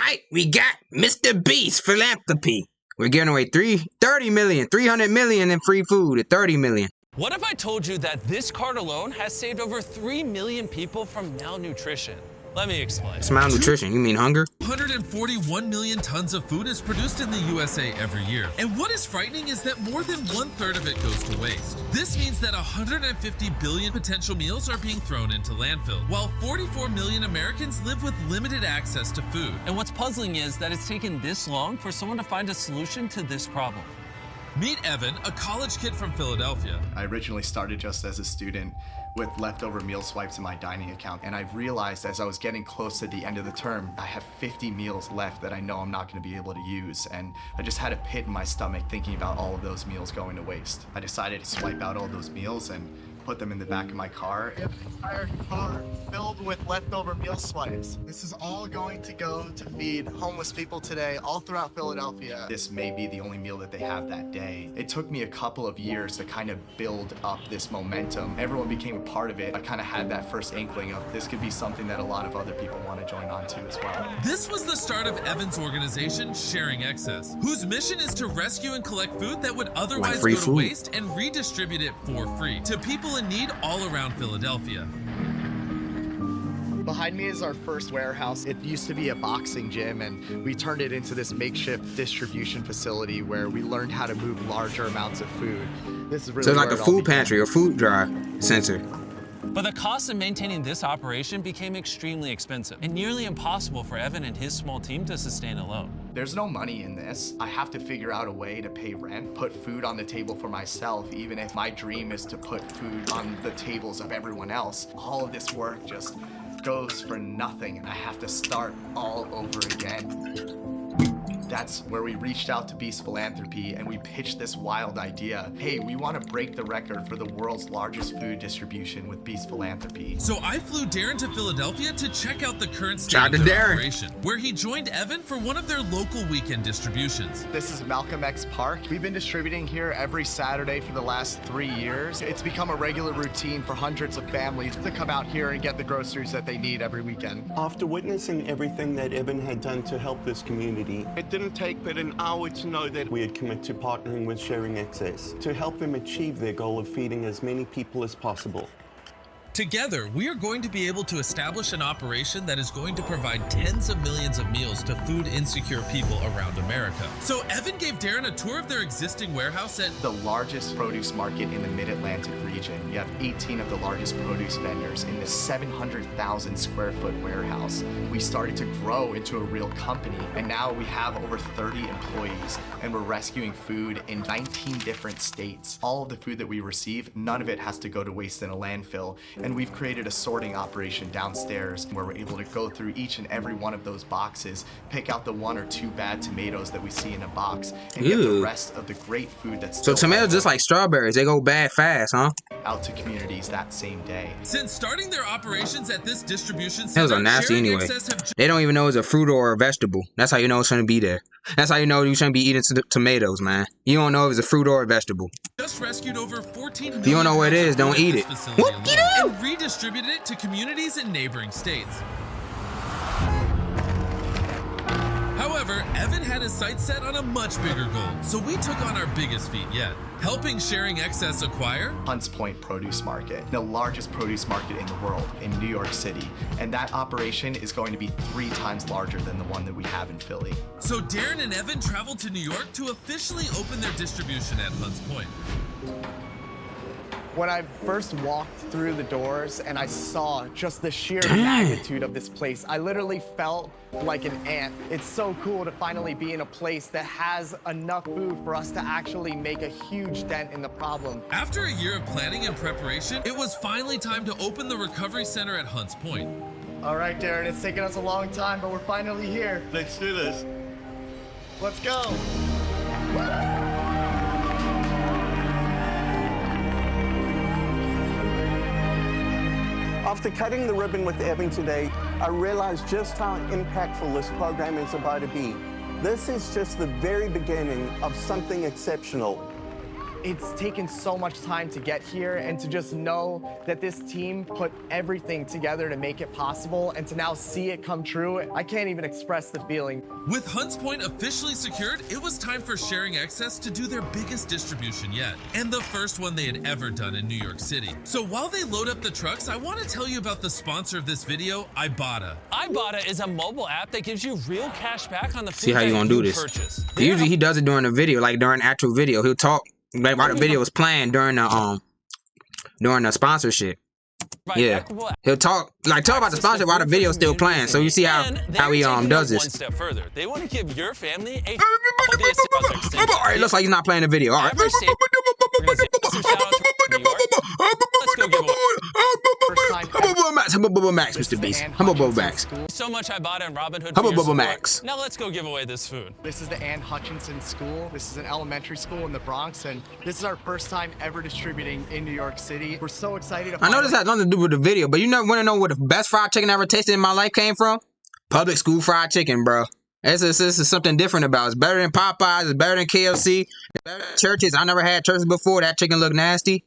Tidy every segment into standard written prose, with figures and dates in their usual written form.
right, we got Mr. Beast Philanthropy. We're giving away 300 million in free food at 30 million. What if I told you that this card alone has saved over 3 million people from malnutrition? Let me explain. It's malnutrition. You mean hunger? 141 million tons of food is produced in the USA every year. And what is frightening is that more than 1/3 of it goes to waste. This means that 150 billion potential meals are being thrown into landfill, while 44 million Americans live with limited access to food. And what's puzzling is that it's taken this long for someone to find a solution to this problem. Meet Evan, a college kid from Philadelphia. I originally started just as a student with leftover meal swipes in my dining account, and I realized as I was getting close to the end of the term, I have 50 meals left that I know I'm not going to be able to use, and I just had a pit in my stomach thinking about all of those meals going to waste. I decided to swipe out all those meals and put them in the back of my car. An entire car filled with leftover meal swipes. This is all going to go to feed homeless people today all throughout Philadelphia. This may be the only meal that they have that day. It took me a couple of years to kind of build up this momentum. Everyone became a part of it. I kind of had that first inkling of this could be something that a lot of other people want to join on to as well. This was the start of Evan's organization, Sharing Excess, whose mission is to rescue and collect food that would otherwise go to waste and redistribute it for free to people in need all around Philadelphia. Behind me is our first warehouse. It used to be a boxing gym, and we turned it into this makeshift distribution facility where we learned how to move larger amounts of food. This is really so it's like a food pantry or food drive sensor. But the cost of maintaining this operation became extremely expensive and nearly impossible for Evan and his small team to sustain alone. There's no money in this. I have to figure out a way to pay rent, put food on the table for myself, even if my dream is to put food on the tables of everyone else. All of this work just goes for nothing, and I have to start all over again. That's where we reached out to Beast Philanthropy and we pitched this wild idea. Hey, we want to break the record for the world's largest food distribution with Beast Philanthropy. So I flew Darren to Philadelphia to check out the current state of their operation, where he joined Evan for one of their local weekend distributions. This is Malcolm X Park. We've been distributing here every Saturday for the last 3 years. It's become a regular routine for hundreds of families to come out here and get the groceries that they need every weekend. After witnessing everything that Evan had done to help this community, it didn't take but an hour to know that we had committed to partnering with Sharing Excess to help them achieve their goal of feeding as many people as possible. Together, we are going to be able to establish an operation that is going to provide tens of millions of meals to food insecure people around America. So Evan gave Darren a tour of their existing warehouse at the largest produce market in the Mid-Atlantic region. You have 18 of the largest produce vendors in this 700,000 square foot warehouse. We started to grow into a real company, and now we have over 30 employees, and we're rescuing food in 19 different states. All of the food that we receive, none of it has to go to waste in a landfill. And we've created a sorting operation downstairs where we're able to go through each and every one of those boxes, pick out the 1 or 2 bad tomatoes that we see in a box, and get the rest of the great food that's so tomatoes just like strawberries, they go bad fast, huh? Out to communities that same day. Since starting their operations at this distribution center, those are nasty anyway. They don't even know it's a fruit or a vegetable. That's how you know it's gonna be there. That's how you know you shouldn't be eating tomatoes, man. You don't know if it's a fruit or a vegetable. Just rescued over 14 million. If you don't know what it is, don't eat it. And redistributed it to communities in neighboring states. However, Evan had his sights set on a much bigger goal, so we took on our biggest feat yet, helping Sharing Excess acquire Hunts Point Produce Market, the largest produce market in the world in New York City, and that operation is going to be 3 times larger than the one that we have in Philly. So Darren and Evan traveled to New York to officially open their distribution at Hunts Point. When I first walked through the doors and I saw just the sheer magnitude of this place, I literally felt like an ant. It's so cool to finally be in a place that has enough food for us to actually make a huge dent in the problem. After a year of planning and preparation, it was finally time to open the recovery center at Hunts Point. All right, Darren, it's taken us a long time, but we're finally here. Let's do this. Let's go. After cutting the ribbon with Evan today, I realized just how impactful this program is about to be. This is just the very beginning of something exceptional. It's taken so much time to get here, and to just know that this team put everything together to make it possible, and to now see it come true, I can't even express the feeling. With Hunts Point officially secured, it was time for Sharing Excess to do their biggest distribution yet, and the first one they had ever done in New York City. So while they load up the trucks, I want to tell you about the sponsor of this video, Ibotta. Ibotta is a mobile app that gives you real cash back on the food See how you gonna do this. purchase. Usually he does it during the video, like during actual video. He'll talk like while the video is playing during the sponsorship. Yeah, he'll talk about the sponsorship while the video's still playing. So you see how he does this. One step further, they want to give your family a It looks like he's not playing the video. All right. Let's go give away. Humble Max, Mr. Beast. Humble Max. So much Ibotta and Robinhood. Humble Max. Now let's go give away this food. This is the Ann Hutchinson School. This is an elementary school in the Bronx, and this is our first time ever distributing in New York City. We're so excited to I know this has nothing to do with the video, but you never want to know where the best fried chicken I ever tasted in my life came from? Public school fried chicken, bro. This is something different about it. It's better than Popeyes. It's better than KFC. It's better than churches. I never had churches before. That chicken looked nasty.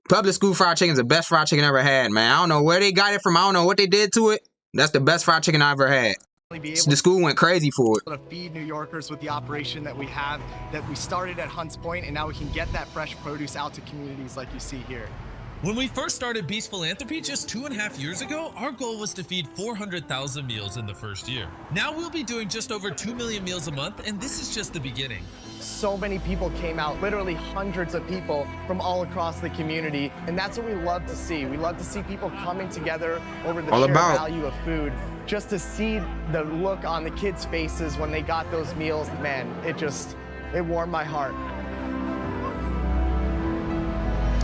Public school fried chicken is the best fried chicken I ever had, man. I don't know where they got it from. I don't know what they did to it. That's the best fried chicken I ever had. The school went crazy for it. To feed New Yorkers with the operation that we have, that we started at Hunts Point, and now we can get that fresh produce out to communities like you see here. When we first started Beast Philanthropy just 2.5 years ago, our goal was to feed 400,000 meals in the first year. Now we'll be doing just over 2 million meals a month, and this is just the beginning. So many people came out, literally hundreds of people from all across the community, and that's what we love to see. We love to see people coming together over the shared value of food. Just to see the look on the kids' faces when they got those meals, man, it warmed my heart.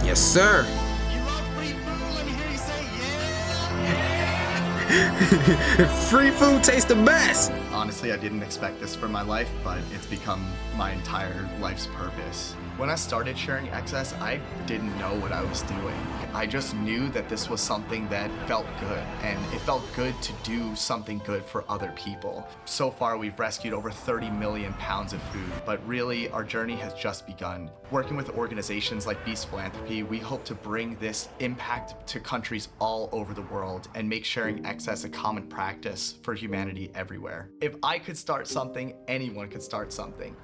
Yes, sir. Free food tastes the best. Honestly, I didn't expect this for my life, but it's become my entire life's purpose. When I started Sharing Excess, I didn't know what I was doing. I just knew that this was something that felt good, and it felt good to do something good for other people. So far, we've rescued over 30 million pounds of food, but really, our journey has just begun. Working with organizations like Beast Philanthropy, we hope to bring this impact to countries all over the world and make Sharing Excess a common practice for humanity everywhere. If I could start something, anyone could start something.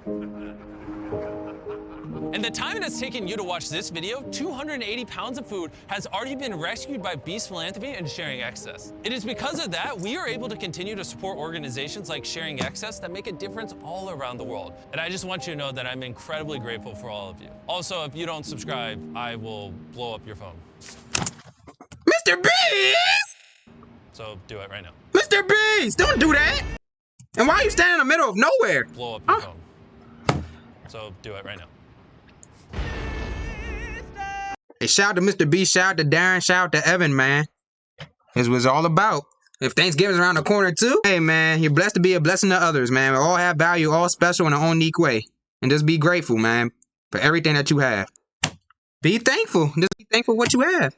In the time it has taken you to watch this video, 280 pounds of food has already been rescued by Beast Philanthropy and Sharing Excess. It is because of that we are able to continue to support organizations like Sharing Excess that make a difference all around the world. And I just want you to know that I'm incredibly grateful for all of you. Also, if you don't subscribe, I will blow up your phone. Mr. Beast! So do it right now. Mr. Beast, don't do that! And why are you standing in the middle of nowhere? Blow up your phone. So do it right now. Hey, shout out to Mr. B, shout out to Darren, shout out to Evan, man. This was all about. If Thanksgiving's around the corner too, hey man, you're blessed to be a blessing to others, man. We all have value, all special in our own unique way. And just be grateful, man, for everything that you have. Be thankful. Just be thankful for what you have.